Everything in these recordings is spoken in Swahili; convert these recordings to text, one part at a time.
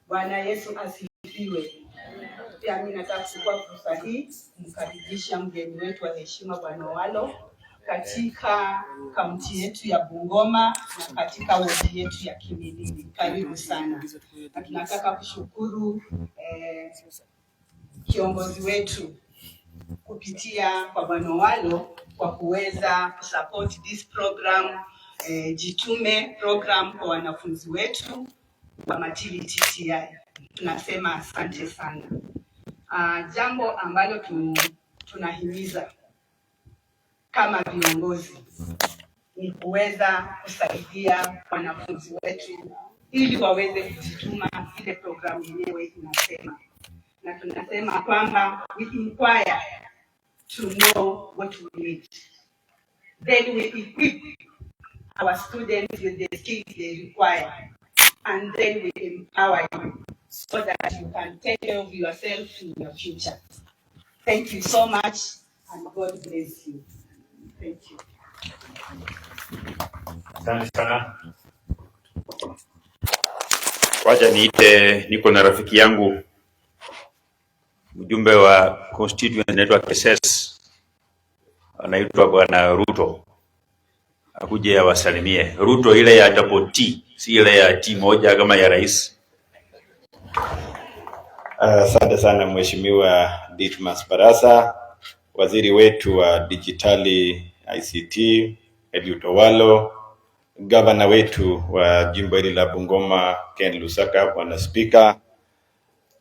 Bwana Yesu asifiwe. Pia mimi nataka kuchukua fursa hii kumkaribisha mgeni wetu wa heshima Bwana Walo katika kaunti yetu ya Bungoma na katika wodi yetu ya Kimilili. Karibu sana. Na tunataka kushukuru kiongozi wetu kupitia kwa Bwana Walo kwa kuweza kusupport this program, Jitume program kwa wanafunzi wetu wa Matili TTI. Tunasema asante sana. Jambo ambalo tunahimiza kama viongozi ni kuweza kusaidia wanafunzi wetu ili waweze kujituma ile programu yenyewe inasema. Na tunasema kwamba we inquire to know what we need. Then we equip our students with the skills they require. And then we empower you so that you can take care of yourself in your future. Thank you so much and God bless you. Thank you. Asante sana. Wacha niko na rafiki yangu mjumbe wa constituent anaitwa Keses, anaitwa Bwana Ruto, akuje awasalimie. Ruto ile ya double T, si ile ya T moja kama ya rais. Asante sana Mheshimiwa Ditmas Barasa, waziri wetu wa digitali ICT, Eliud Owalo, gavana wetu wa jimbo hili la Bungoma, Ken Lusaka, Bwana Speaker,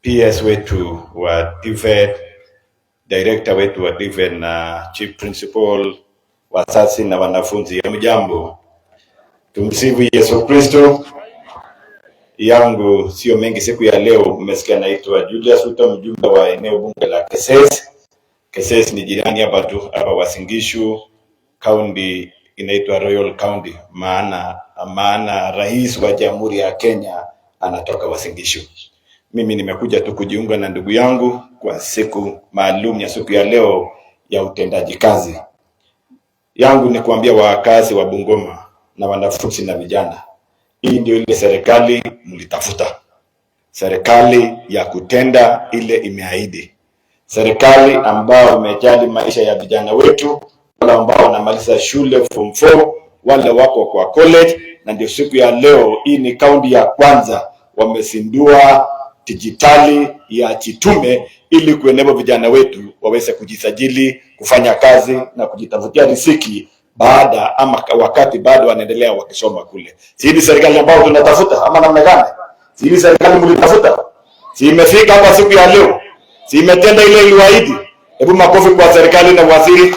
PS wetu wa TVET, director wetu wa TVET na chief principal, wazazi na wanafunzi, hamjambo. Tumsifu Yesu Kristo. Yangu sio mengi siku ya leo. Mmesikia naitwa Julius Ruto, mjumbe wa eneo bunge la Keses. Keses ni jirani hapa tu, hapa Wasingishu, county inaitwa Royal County, maana rais wa Jamhuri ya Kenya anatoka Wasingishu. Mimi nimekuja tu kujiunga na ndugu yangu kwa siku maalum ya siku ya leo ya utendaji kazi. Yangu ni kuambia wakazi wa Bungoma na wanafunzi na vijana, hii ndio ile serikali mlitafuta. Serikali ya kutenda ile imeahidi. Serikali ambao imejali maisha ya vijana wetu, wale ambao wanamaliza shule form 4, wale wako kwa college. Na ndio siku ya leo hii ni kaunti ya kwanza wamesindua digitali ya Jitume ili kuenable vijana wetu waweze kujisajili, kufanya kazi na kujitafutia riziki wakati bado wanaendelea wakisoma kule. Si hii serikali ambayo tunatafuta ama namna gani? Si hii serikali mlitafuta? Si imefika hapa siku ya leo? Si imetenda ile iliwaahidi? Hebu makofi kwa serikali na waziri.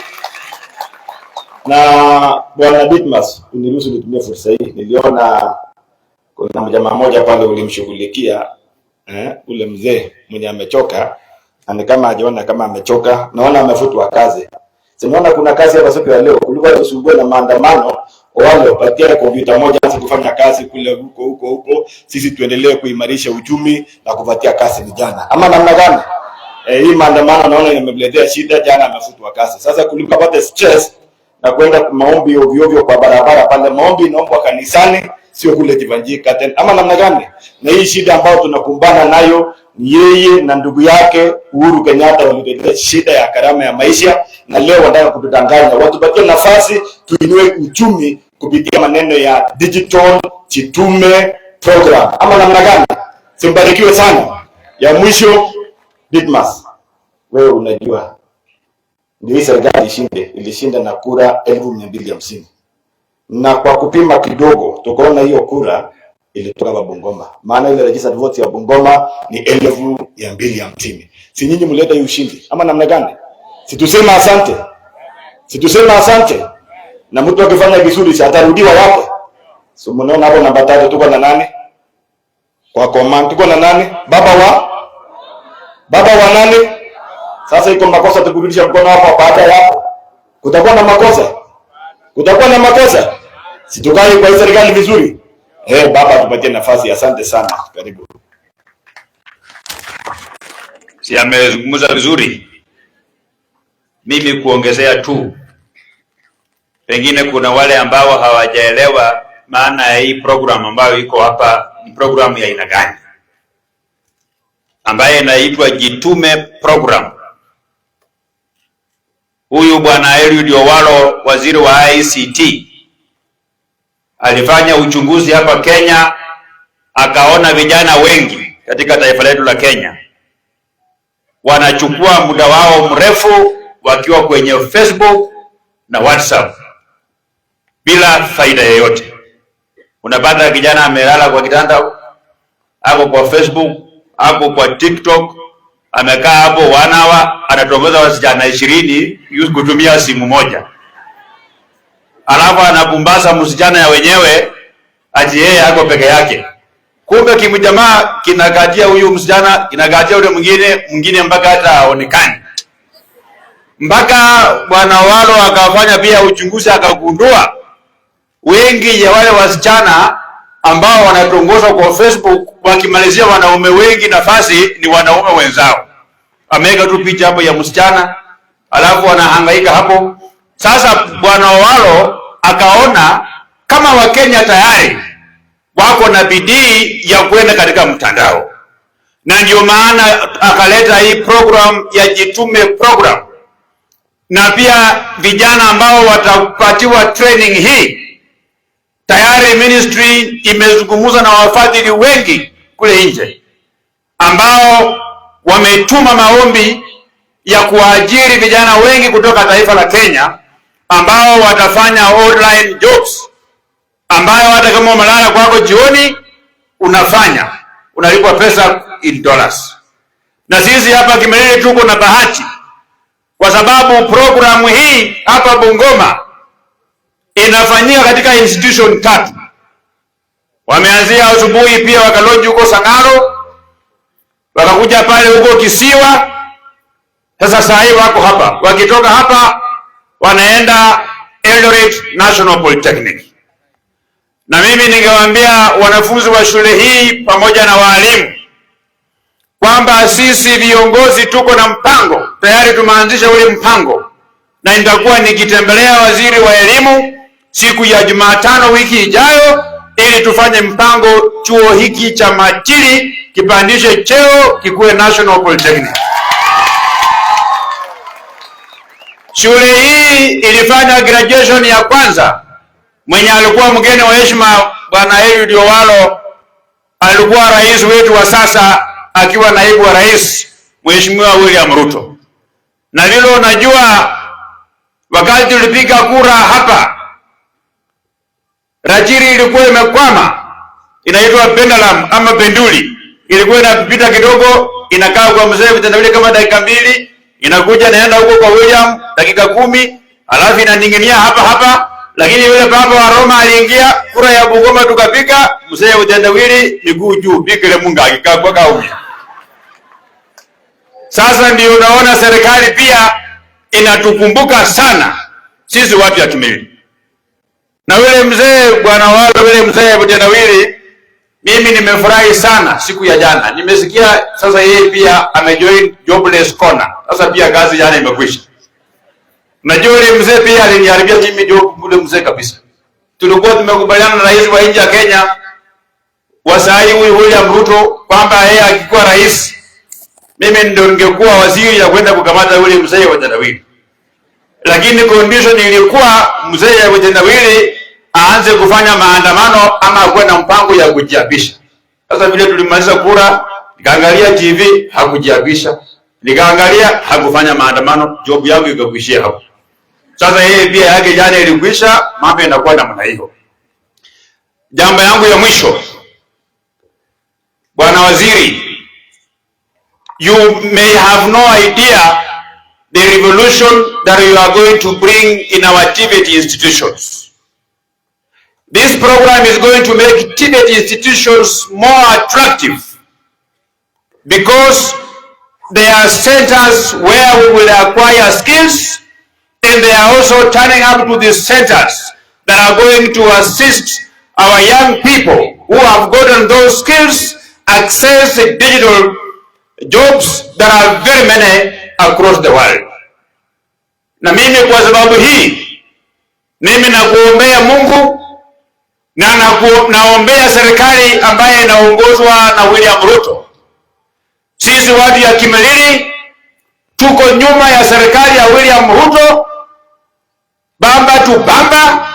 Na Bwana Ditmas, uniruhusu nitumie fursa hii. Niliona kuna jamaa mmoja pale ulimshughulikia, ule mzee mwenye amechoka, na kama hajaona kama amechoka, naona amefutwa kazi. Sinaona kuna kazi hapa siku ya leo, kulikuwa tusumbue na maandamano, wale wapatie kompyuta moja kufanya kazi kule huko. Sisi tuendelee kuimarisha uchumi na kupatia kazi vijana. Ama namna gani? Hii maandamano naona imemletea shida, jana amefutwa kazi. Sasa kulikuwa pate stress na kwenda maombi ovyo kwa barabara pale, maombi naomba kanisani, sio kule Jivanjika tena. Ama namna gani? Na hii shida ambayo tunakumbana nayo, yeye na ndugu yake Uhuru Kenyatta waliletea shida ya gharama ya maisha, na leo wanataka kutudanganya. Watupatie nafasi tuinue uchumi kupitia maneno ya digital Jitume program. Ama namna gani? Simbarikiwe sana. Ya mwisho, Ditmas, wewe unajua ndio hii serikali ilishinda na kura 1250. Na kwa kupima kidogo tukaona hiyo kura ilitoka kwa Bungoma. Maana ile registered vote ya Bungoma ni 1250. Si nyinyi mleta hiyo ushindi? Ama namna gani? Situsema asante. Situsema asante. Na mtu akifanya vizuri atarudiwa wapi? So mnaona hapo namba 3 tuko na nani? Kwa command tuko na nani? Baba wa nani? Sasa iko makosa tukurudisha mkono hapo baada ya hapo. Kutakuwa na makosa. Kutakuwa na makosa. Situkai kwa serikali vizuri. Baba tupatie nafasi. Asante sana. Karibu. Si amezungumza vizuri. Mimi kuongezea tu, pengine kuna wale ambao hawajaelewa maana ya hii program ambayo iko hapa, ni program ya aina gani. ambaye inaitwa Jitume program. Huyu bwana Eliud Owalo, waziri wa ICT, alifanya uchunguzi hapa Kenya, akaona vijana wengi katika taifa letu la Kenya wanachukua muda wao mrefu wakiwa kwenye Facebook na WhatsApp bila faida yoyote. Unapata kijana amelala kwa kitanda, ako kwa Facebook, ako kwa TikTok, amekaa hapo 1 hour, anatongoza wasichana 20 kutumia simu moja. Alafu anapumbaza msichana ya wenyewe ati yeye ako peke yake. Kumbe kimjamaa kinagatia huyu msichana, kinagatia yule mwingine mpaka hata haonekani. Mpaka bwana Owalo akafanya pia uchunguzi, akagundua wengi ya wale wasichana ambao wanatongozwa kwa Facebook wakimalizia wanaume wengi nafasi ni wanaume wenzao. Ameweka tu picha hapo ya msichana, alafu wanahangaika hapo. Sasa bwana Owalo akaona kama Wakenya tayari wako na bidii ya kwenda katika mtandao, na ndio maana akaleta hii program ya Jitume program, na pia vijana ambao watapatiwa training hii. Tayari ministry imezungumza na wafadhili wengi kule nje ambao wametuma maombi ya kuajiri vijana wengi kutoka taifa la Kenya ambao watafanya online jobs, ambayo hata kama umelala kwako jioni unalipwa pesa in dollars. Na sisi hapa Kimelili tuko na bahati kwa sababu programu hii hapa Bungoma inafanyika katika institution 3. Wameanzia asubuhi, pia wakaloji huko Sangalo, wakakuja pale huko Kisiwa. Sasa saa hii wako hapa, wakitoka hapa wanaenda Eldoret National Polytechnic. Na mimi ningewaambia wanafunzi wa shule hii pamoja na walimu kwamba sisi viongozi tuko na mpango tayari, tumeanzisha ule mpango, na nitakuwa nikitembelea waziri wa elimu siku ya Jumatano wiki ijayo ili tufanye mpango chuo hiki cha Matili kipandishe cheo kikuwe National Polytechnic. Shule hii ilifanya graduation ya kwanza. Mwenye alikuwa mgeni wa heshima bwana Eliud Owalo alikuwa rais wetu wa sasa, akiwa naibu wa rais Mheshimiwa William Ruto. Na lilo najua wakati tulipiga kura hapa, Rajiri ilikuwa imekwama, inaitwa pendulum ama penduli, ilikuwa inapita kidogo, inakaa kwa mzee vitendawili kama dakika 2, inakuja naenda huko kwa William dakika 10, alafu inaning'inia hapa. Lakini yule baba wa Roma aliingia, kura ya Bungoma tukapiga, mzee vitendawili miguu juu, bikile munga akikaa kwa kaumi. Sasa ndio unaona serikali pia inatukumbuka sana sisi watu ya Kimelili. Na yule mzee bwana wao, yule mzee vitendawili, mimi nimefurahi sana siku ya jana. Nimesikia sasa yeye pia amejoin jobless corner. Sasa pia kazi jana imekwisha. Najua yule mzee pia aliniharibia mimi job, yule mzee kabisa. Tulikuwa tumekubaliana na rais wa nchi ya Kenya wasai huyu William Ruto kwamba yeye akikuwa rais, mimi ndio ningekuwa waziri ya kwenda kukamata yule mzee wa vitendawili. Lakini condition ilikuwa mzee wa vitendawili aanze kufanya maandamano ama akuwe na mpango ya kujiapisha. Sasa vile tulimaliza kura, nikaangalia TV hakujiapisha, nikaangalia hakufanya maandamano, job yangu ikakuishia hapo. Sasa yeye pia yake jana ilikwisha, mambo yanakuwa namna hiyo. Jambo yangu ya mwisho, bwana waziri, you may have no idea the revolution that you are going to bring in our TVET institutions. This program is going to make TVET institutions more attractive because they are centers where we will acquire skills, and they are also turning up to these centers that are going to assist our young people who have gotten those skills access digital jobs that are very many across the world. Na mimi kwa sababu hii, mimi nakuombea Mungu na naombea serikali ambaye inaongozwa na William Ruto. Sisi watu ya Kimilili tuko nyuma ya serikali ya William Ruto, bamba tu bamba,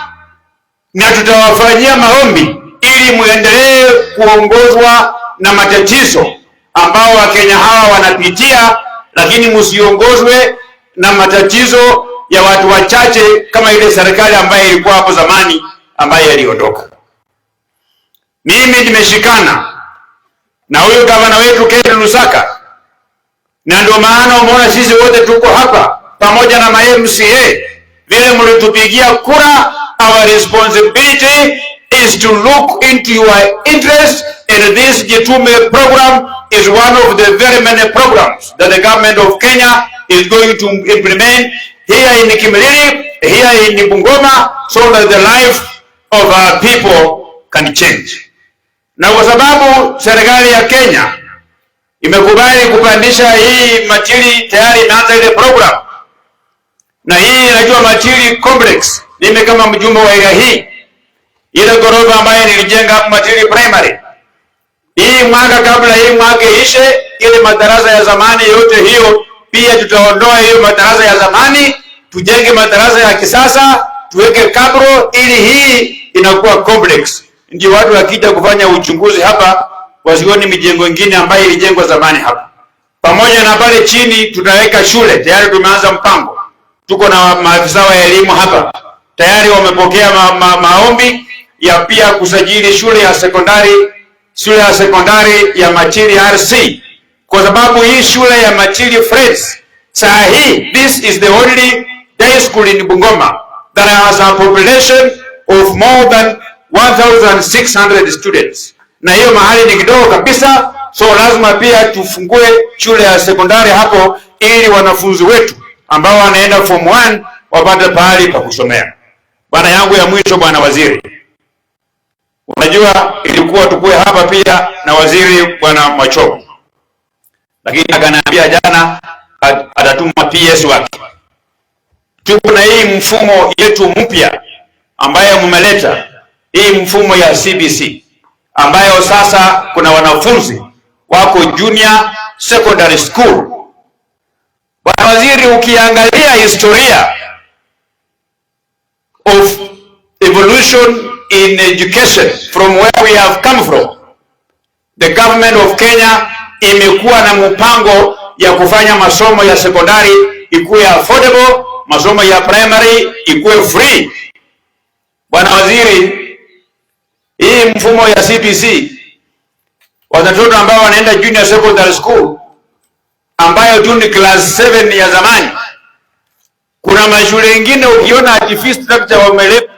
na tutawafanyia maombi ili muendelee kuongozwa na matatizo ambao Wakenya hawa wanapitia, lakini msiongozwe na matatizo ya watu wachache kama ile serikali ambayo ilikuwa hapo zamani ambayo iliondoka. Mimi nimeshikana na huyo gavana wetu Ken Lusaka, na ndio maana umeona sisi wote tuko hapa pamoja na MCA. Vile mlitupigia kura, our responsibility is to look into your interest, and this Jitume program is one of the very many programs that the government of Kenya is going to implement here in Kimilili, here in Bungoma, so that the life of our people can change. Na kwa sababu serikali ya Kenya imekubali kupandisha hii Matili, tayari inaanza ile program, na hii inajua Matili complex, mimi kama mjumbe wa area hii, ile ghorofa ambayo nilijenga Matili primary, hii mwaka kabla hii mwaka ishe, ile madarasa ya zamani yote hiyo pia tutaondoa hiyo madarasa ya zamani, tujenge madarasa ya kisasa, tuweke kabro, ili hii inakuwa complex. Ndio watu wakija kufanya uchunguzi hapa wasione mijengo mingine ambayo ilijengwa zamani hapa. Pamoja na pale chini tutaweka shule, tayari tumeanza mpango. Tuko na maafisa wa elimu hapa, tayari wamepokea maombi ya pia kusajili shule ya sekondari ya Matili RC, kwa sababu hii shule ya Matili Friends saa hii, this is the only day school in Bungoma that has a population of more than 1,600 students, na hiyo mahali ni kidogo kabisa. So lazima pia tufungue shule ya sekondari hapo, ili wanafunzi wetu ambao wanaenda form 1 wapate pahali pa kusomea. Bwana yangu ya mwisho, Bwana Waziri, unajua ilikuwa tukue hapa pia na waziri Bwana Machogo, lakini akaniambia jana atatuma PS wake. Tuko na hii mfumo yetu mpya ambayo mmeleta, hii mfumo ya CBC ambayo sasa kuna wanafunzi wako junior secondary school. Bwana Waziri, ukiangalia historia of evolution in education from where we have come from, the government of Kenya imekuwa na mpango ya kufanya masomo ya sekondari ikuwe affordable, masomo ya primary ikuwe free. Bwana Waziri, hii mfumo ya CBC, watoto ambao wanaenda junior secondary school ambayo tu ni class 7 ya zamani, kuna mashule mengine ukiona ati fee structure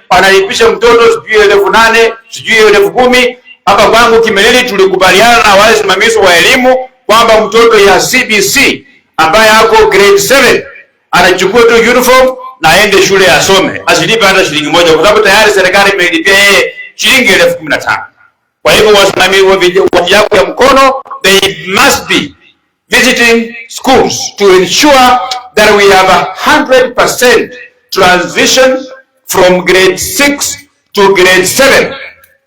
wanalipisha mtoto sijui 8,000 sijui 10,000. Hapa kwangu Kimilili tulikubaliana na wale simamizi wa elimu kwamba mtoto ya CBC ambaye ako grade 7 anachukua tu uniform na aende shule asome, asilipe hata shilingi moja, kwa sababu tayari serikali imelipia yeye shilingi 15,000. Kwa hivyo wasimamizi wa yako ya mkono, they must be visiting schools to ensure that we have 100% transition from grade 6 to grade 7.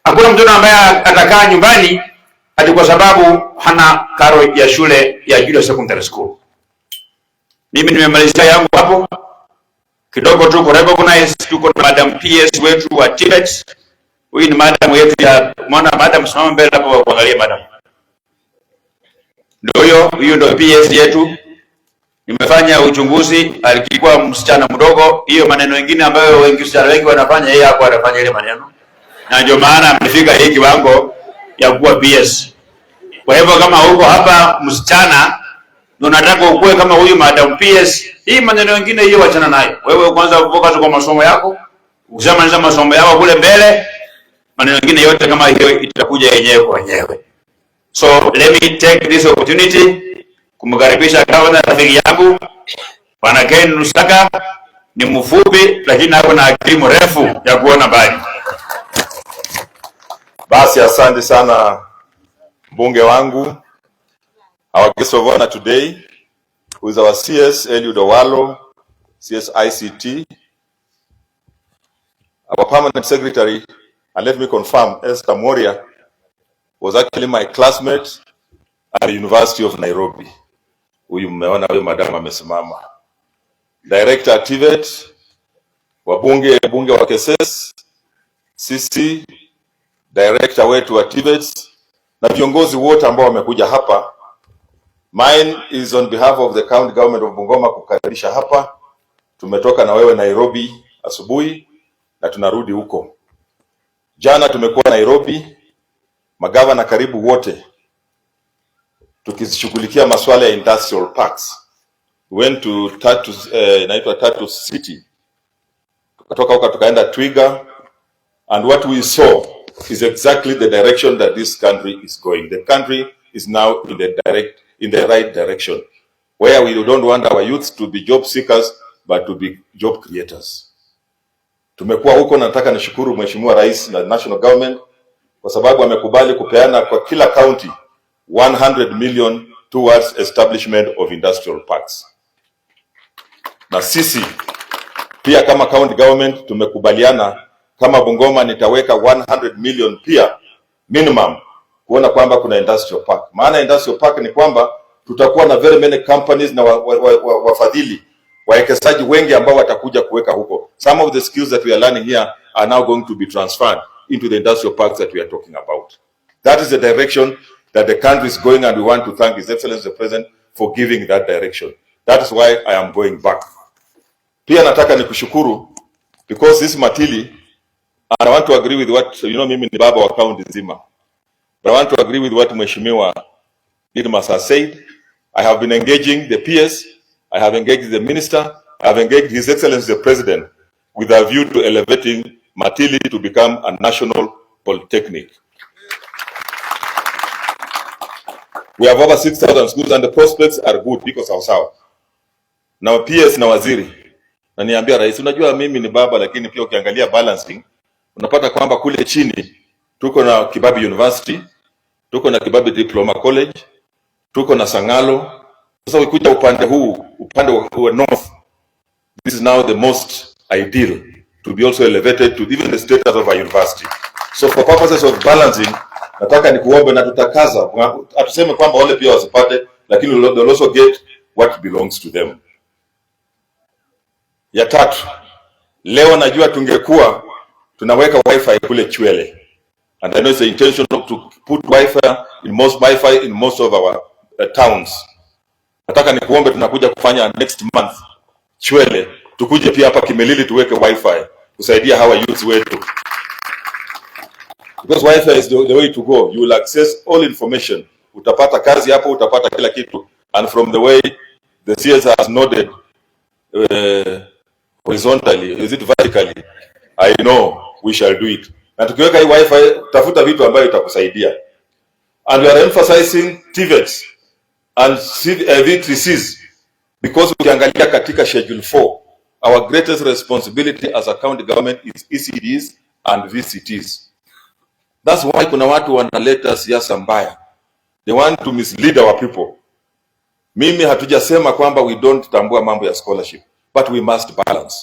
Hakuna mtoto ambaye atakaa nyumbani ati kwa sababu hana karo ya shule ya junior secondary school. Mimi nimemalizia yangu hapo kidogo tu kwa recognize. Tuko na Madam PS wetu wa Tibet. Huyu ni madam wetu ya mwana madam, simama mbele hapo kuangalia madam. Ndio huyo ndio PS yetu. Nimefanya uchunguzi, alikuwa msichana mdogo, hiyo maneno mengine ambayo wasichana wengi wanafanya, yeye hapo anafanya ile maneno. Na ndio maana amefika hiki kiwango ya kuwa PS. Kwa hivyo kama huko hapa msichana ndio unataka ukue kama huyu madam PS, hii maneno mengine hiyo wachana nayo. Wewe kwanza focus kwa masomo yako. Ukishamaliza masomo yako kule mbele, maneno mengine yote kama hiyo itakuja yenyewe kwa yenyewe. So let me take this opportunity kumkaribisha governor rafiki yangu Bwana Ken Lusaka. Ni mfupi lakini ako na akili mrefu ya kuona mbali. Basi asante sana mbunge wangu. Our guest of honor today, who is our CS Eliud Owalo, CS ICT, our permanent secretary, and let me confirm, Esther Moria, was actually my classmate at the University of Nairobi. Huyu mmeona huyu madam amesimama. Director at TVET, wabunge wa KSS, sisi, director wetu wa TVET, na viongozi wote ambao wamekuja hapa. Mine is on behalf of the county government of Bungoma kukaribisha hapa. Tumetoka na wewe Nairobi asubuhi na tunarudi huko. Jana tumekuwa Nairobi, magavana karibu wote tukishughulikia masuala ya industrial parks. We went to Tatu City. Tukatoka huko tukaenda Twiga, and what we saw is exactly the direction that this country is going. The country is now in the right direction, where we don't want our youth to be job seekers but to be job creators. Tumekuwa huko, nataka nishukuru Mheshimiwa Rais na National Government kwa sababu amekubali kupeana kwa kila county 100 million towards establishment of industrial parks. Na sisi pia kama county government tumekubaliana kama Bungoma nitaweka 100 million pia minimum kuona kwamba kuna industrial park. Maana industrial park ni kwamba tutakuwa na very many companies na wafadhili wawekezaji wengi ambao watakuja kuweka huko. Some of the skills that we are learning here are now going to be transferred into the industrial parks that we are talking about. That is the direction that the country is going, and we want to thank His Excellency the President for giving that direction. That is why I am going back. Pia nataka nikushukuru because this Matili, and I want to agree with what, mimi ni baba wa county nzima. But I want to agree with what Mheshimiwa Didmas has said. I have been engaging the PS, I have engaged the Minister, I have engaged His Excellency the President with a view to elevating Matili to become a national polytechnic. We have over 6,000 schools and the prospects are good because of sao. Now PS na waziri, na niambia rais, unajua mimi ni baba lakini pia ukiangalia balancing, unapata kwamba kule chini tuko na Kibabi University, tuko na Kibabi Diploma College, tuko na Sangalo. Sasa ukikuja upande wa north, this is now the most ideal to be also elevated to even the status of a university. So for purposes of balancing, nataka nikuombe na tutakaza, atuseme kwamba wale pia wasipate, lakini they'll also get what belongs to them. Ya tatu, leo najua tungekuwa tunaweka wifi kule Chwele, and I know it's the intention to put wifi in most of our towns. Nataka nikuombe tunakuja kufanya next month Chwele, tukuje pia hapa Kimilili tuweke wifi kusaidia hawa youth wetu. Because wifi is the way to go. You will access all information. Utapata kazi hapo, utapata kila kitu. And from the way the CS has nodded horizontally, is it vertically? I know we shall do it. Na tukiweka hii wifi, tafuta vitu ambayo itakusaidia. And we are emphasizing TVETs and V3Cs because ukiangalia katika schedule 4, our greatest responsibility as a county government is ECDs and VCTs. That's why kuna watu wanaleta siasa mbaya. They want to mislead our people. Mimi hatujasema kwamba we don't tambua mambo ya scholarship, but we must balance.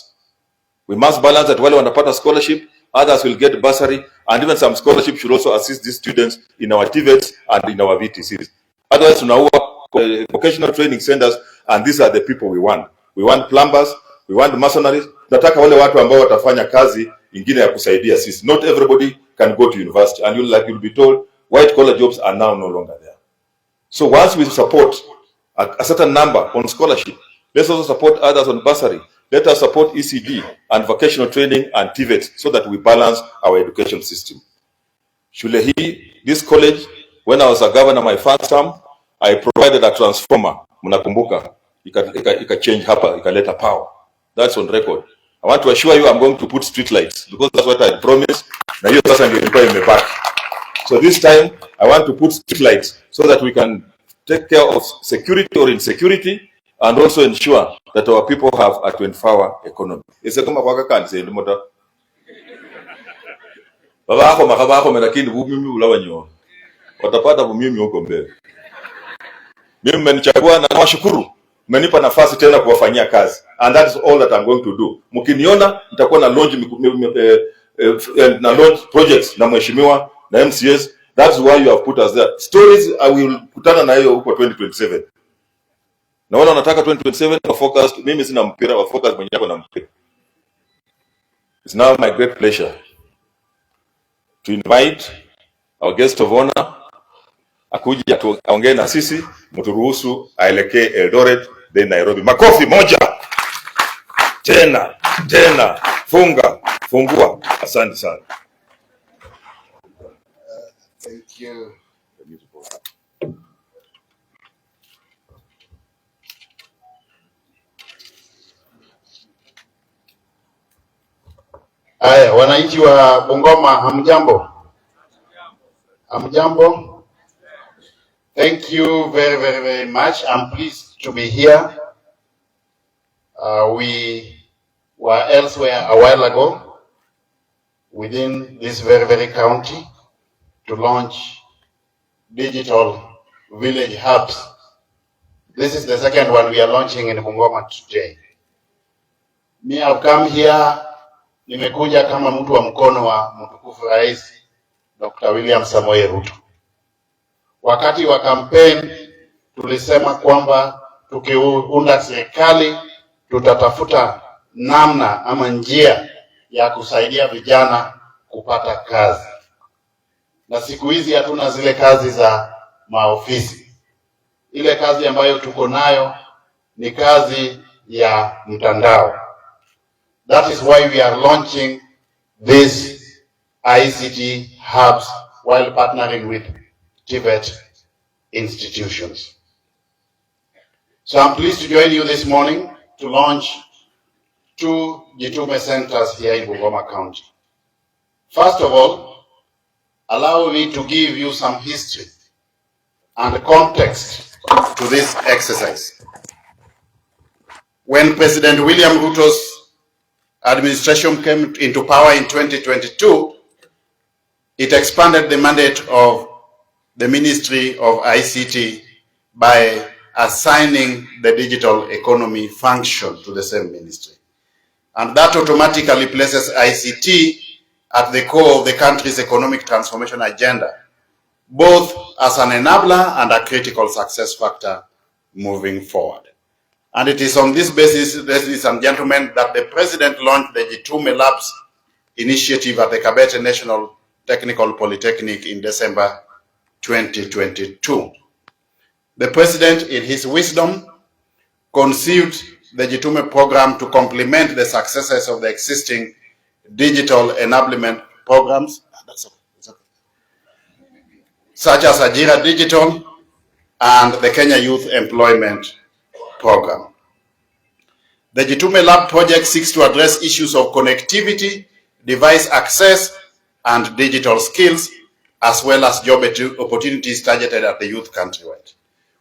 We must balance that wale wanapata scholarship, others will get bursary, and even some scholarship should also assist these students in our TVETs and in our VTCs. Otherwise, tunaua vocational training centers, and these are the people we want. We want plumbers, we want mercenaries. Nataka wale watu ambao watafanya kazi ingine ya kusaidia sisi. Not everybody can go to university, and you'll be told white collar jobs are now no longer there. So once we support a certain number on scholarship, let's also support others on bursary. Let us support ECD and vocational training and TVET so that we balance our education system. Shule hii, this college, when I was a governor my first term, I provided a transformer. Mnakumbuka, ika change hapa, ikaleta power. That's on record. I want to assure you I'm going to put street lights because that's what I promised. Na hiyo sasa ndio ilikuwa imebaki. So this time I want to put street lights so that we can take care of security or insecurity and also ensure that our people have a 24-hour economy. Isa kama kwa kanisa ndio moto. Baba yako makaba yako lakini mimi ulawanyo. Watapata mimi huko mbele. Mimi mmenichagua na nawashukuru. Mmenipa nafasi tena kuwafanyia kazi. And that is all that I'm going to do. Mkiniona nitakuwa na launch projects na mheshimiwa na MCS That's why you have put us there. Stories I will kutana na hiyo huko 2027. Na wale wanataka 2027 wa focus, mimi sina mpira wa focus mwenye yako na mpira. It's now my great pleasure to invite our guest of honor akuja tuongee na sisi, mturuhusu aelekee Eldoret then Nairobi. Makofi moja. Tena fungua. Asante sana. Thank you. Aya, wananchi wa Bungoma, hamjambo? Hamjambo? Thank you very much. I'm pleased to be here. We were elsewhere a while ago within this very county to launch digital village hubs. This is the second one we are launching in Bungoma today. Me, I've come here, nimekuja kama mtu wa mkono wa mtukufu Rais Dr. William Samoei Ruto. Wakati wa campaign tulisema kwamba tukiunda serikali tutatafuta namna ama njia ya kusaidia vijana kupata kazi. Na siku hizi hatuna zile kazi za maofisi. Ile kazi ambayo tuko nayo ni kazi ya mtandao. That is why we are launching these ICT hubs while partnering with TVET institutions. So I'm pleased to join you this morning to launch 2 Jitume centers here in Bungoma County. First of all, allow me to give you some history and context to this exercise. When President William Ruto's administration came into power in 2022, it expanded the mandate of the Ministry of ICT by assigning the digital economy function to the same ministry. And that automatically places ICT at the core of the country's economic transformation agenda, both as an enabler and a critical success factor moving forward. And it is on this basis, ladies and gentlemen, that the President launched the Jitume Labs initiative at the Kabete National Technical Polytechnic in December 2022. The President, in his wisdom, conceived the Jitume program to complement the successes of the existing digital enablement programs, such as Ajira Digital and the Kenya Youth Employment Program. The Jitume Lab project seeks to address issues of connectivity, device access, and digital skills, as well as job opportunities targeted at the youth countrywide.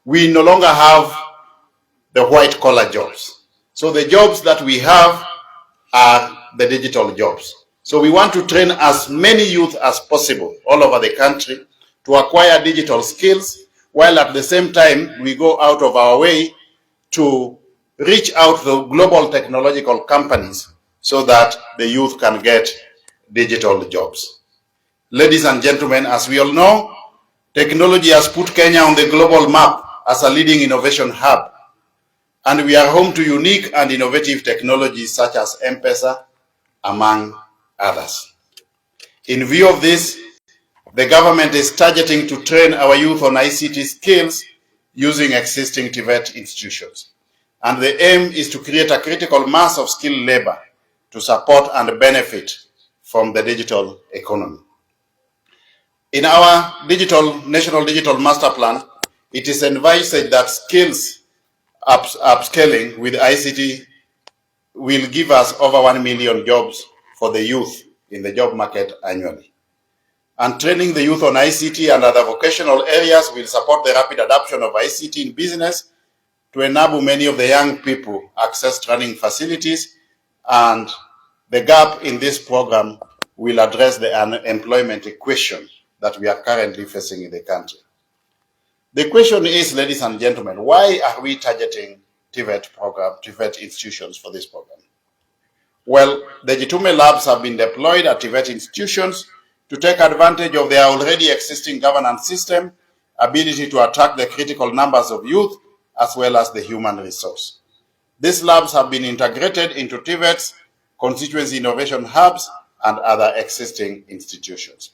We no longer have the white-collar jobs. So the jobs that we have are the digital jobs. So we want to train as many youth as possible all over the country to acquire digital skills, while at the same time we go out of our way to reach out to global technological companies so that the youth can get digital jobs. Ladies and gentlemen, as we all know, technology has put Kenya on the global map as a leading innovation hub, and we are home to unique and innovative technologies such as M-Pesa, among others. In view of this, the government is targeting to train our youth on ICT skills using existing TVET institutions. And the aim is to create a critical mass of skilled labor to support and benefit from the digital economy. In our National Digital Master Plan, it is envisaged that skills upscaling with ICT will give us over 1 million jobs for the youth in the job market annually. And training the youth on ICT and other vocational areas will support the rapid adoption of ICT in business to enable many of the young people access training facilities, and the gap in this program will address the unemployment equation that we are currently facing in the country. The question is, ladies and gentlemen, why are we targeting TVET institutions for this program? Well, the Jitume labs have been deployed at TVET institutions to take advantage of their already existing governance system, ability to attract the critical numbers of youth, as well as the human resource. These labs have been integrated into TVET's, constituency innovation hubs, and other existing institutions.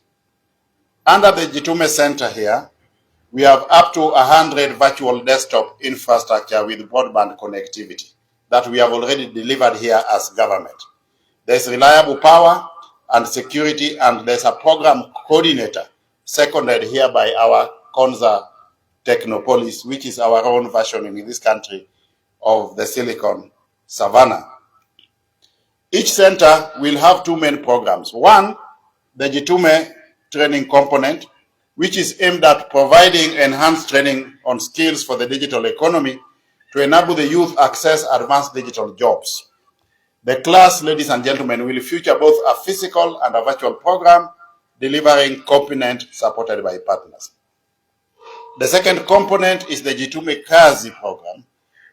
Under the Jitume Center here, we have up to 100 virtual desktop infrastructure with broadband connectivity that we have already delivered here as government. There's reliable power and security, and there's a program coordinator seconded here by our Konza Technopolis, which is our own version in this country of the Silicon Savannah. Each center will have two main programs. One, the Jitume training component, which is aimed at providing enhanced training on skills for the digital economy to enable the youth access advanced digital jobs. The class, ladies and gentlemen, will feature both a physical and a virtual program, delivering component supported by partners. The second component is the Jitume Kazi program,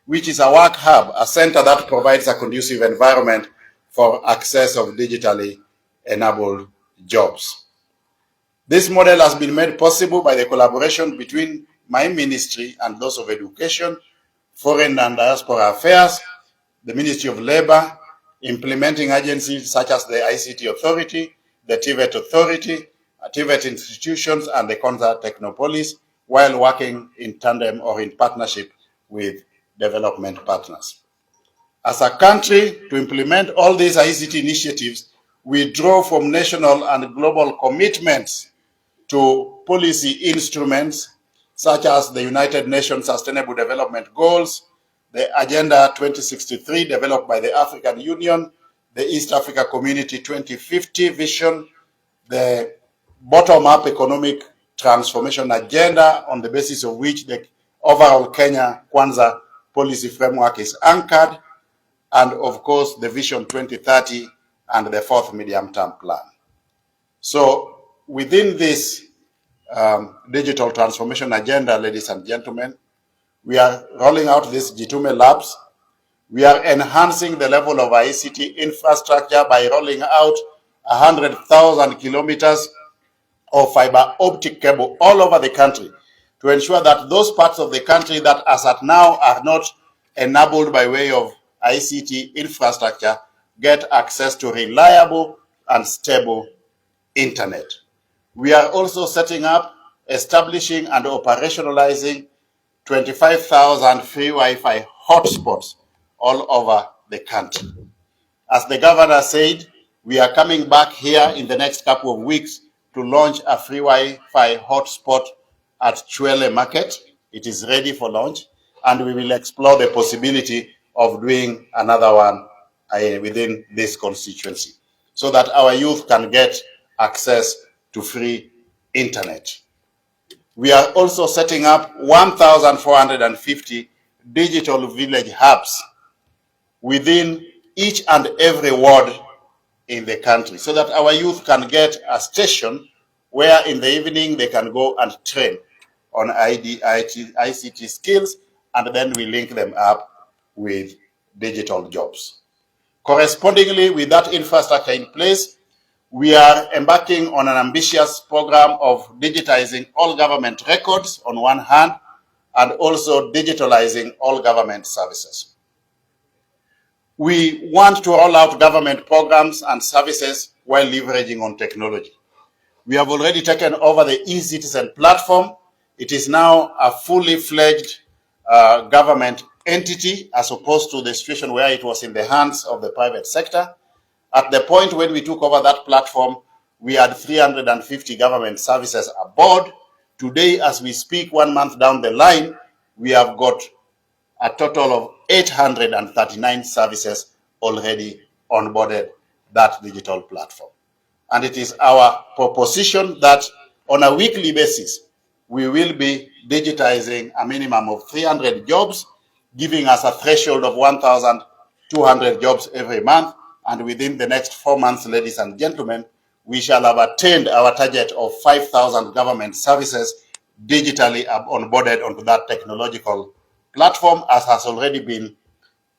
which is a work hub, a center that provides a conducive environment for access of digitally enabled jobs. This model has been made possible by the collaboration between my ministry and those of Education, Foreign and Diaspora Affairs, the Ministry of Labor, implementing agencies such as the ICT Authority, the TVET Authority, TVET institutions, and the Konza Technopolis, while working in tandem or in partnership with development partners. As a country, to implement all these ICT initiatives, we draw from national and global commitments to policy instruments such as the United Nations Sustainable Development Goals, the Agenda 2063 developed by the African Union, the East Africa Community 2050 vision, the bottom-up economic transformation agenda on the basis of which the overall Kenya Kwanza policy framework is anchored, and of course the Vision 2030 and the fourth medium-term plan. So within this digital transformation agenda, ladies and gentlemen, we are rolling out these Jitume labs. We are enhancing the level of ICT infrastructure by rolling out 100,000 kilometers of fiber optic cable all over the country to ensure that those parts of the country that as at now are not enabled by way of ICT infrastructure get access to reliable and stable internet. We are also setting up, establishing, and operationalizing 25,000 free Wi-Fi hotspots all over the country. As the governor said, we are coming back here in the next couple of weeks to launch a free Wi-Fi hotspot at Chwele Market. It is ready for launch, and we will explore the possibility of doing another one within this constituency so that our youth can get access to free internet. We are also setting up 1,450 digital village hubs within each and every ward in the country so that our youth can get a station where in the evening they can go and train on ICT skills, and then we link them up with digital jobs. Correspondingly, with that infrastructure in place, we are embarking on an ambitious program of digitizing all government records on one hand, and also digitalizing all government services. We want to roll out government programs and services while leveraging on technology. We have already taken over the eCitizen platform. It is now a fully fledged government entity as opposed to the situation where it was in the hands of the private sector. At the point when we took over that platform, we had 350 government services aboard. Today, as we speak, 1 month down the line, we have got a total of 839 services already onboarded that digital platform. And it is our proposition that on a weekly basis, we will be digitizing a minimum of 300 jobs, giving us a threshold of 1,200 jobs every month. And within the next 4 months, ladies and gentlemen, we shall have attained our target of 5,000 government services digitally onboarded onto that technological platform, as has already been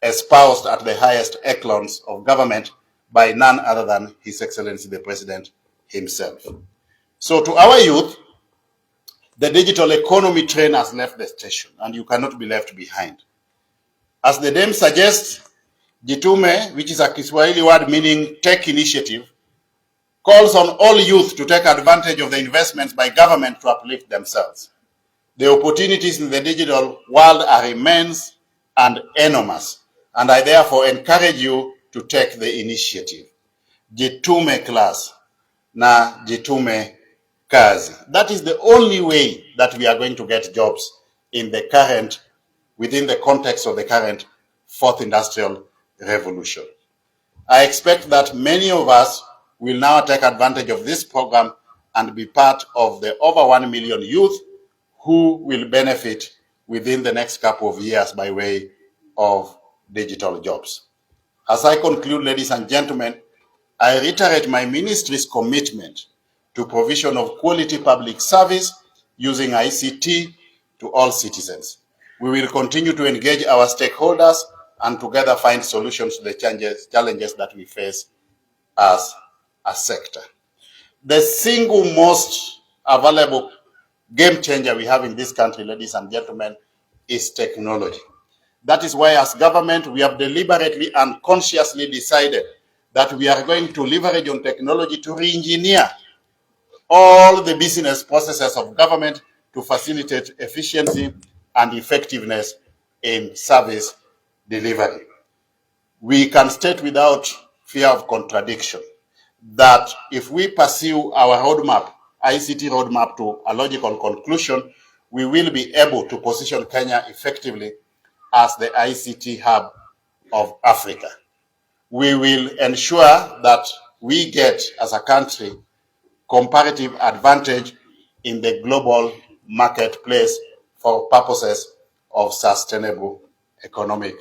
espoused at the highest echelons of government by none other than His Excellency the President himself. So to our youth, the digital economy train has left the station, and you cannot be left behind. As the name suggests, Jitume, which is a Kiswahili word meaning tech initiative, calls on all youth to take advantage of the investments by government to uplift themselves. The opportunities in the digital world are immense and enormous, and I therefore encourage you to take the initiative. Jitume class na jitume kazi. That is the only way that we are going to get jobs within the context of the current fourth industrial revolution. I expect that many of us will now take advantage of this program and be part of the over 1 million youth who will benefit within the next couple of years by way of digital jobs. As I conclude, ladies and gentlemen, I reiterate my ministry's commitment to provision of quality public service using ICT to all citizens. We will continue to engage our stakeholders and together find solutions to the challenges that we face as a sector. The single most available game changer we have in this country, ladies and gentlemen, is technology. That is why as government, we have deliberately and consciously decided that we are going to leverage on technology to re-engineer all the business processes of government to facilitate efficiency and effectiveness in service delivery. We can state without fear of contradiction that if we pursue our roadmap, ICT roadmap, to a logical conclusion, we will be able to position Kenya effectively as the ICT hub of Africa. We will ensure that we get, as a country, comparative advantage in the global marketplace for purposes of sustainable economic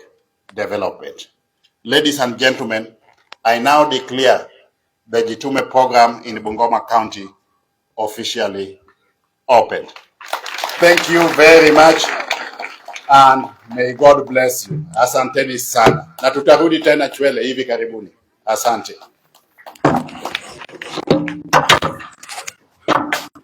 development. Ladies and gentlemen, I now declare the Jitume program in Bungoma County officially opened. Thank you very much, and may God bless you. Asanteni sana. Na tutarudi tena Chwele hivi karibuni. Asante.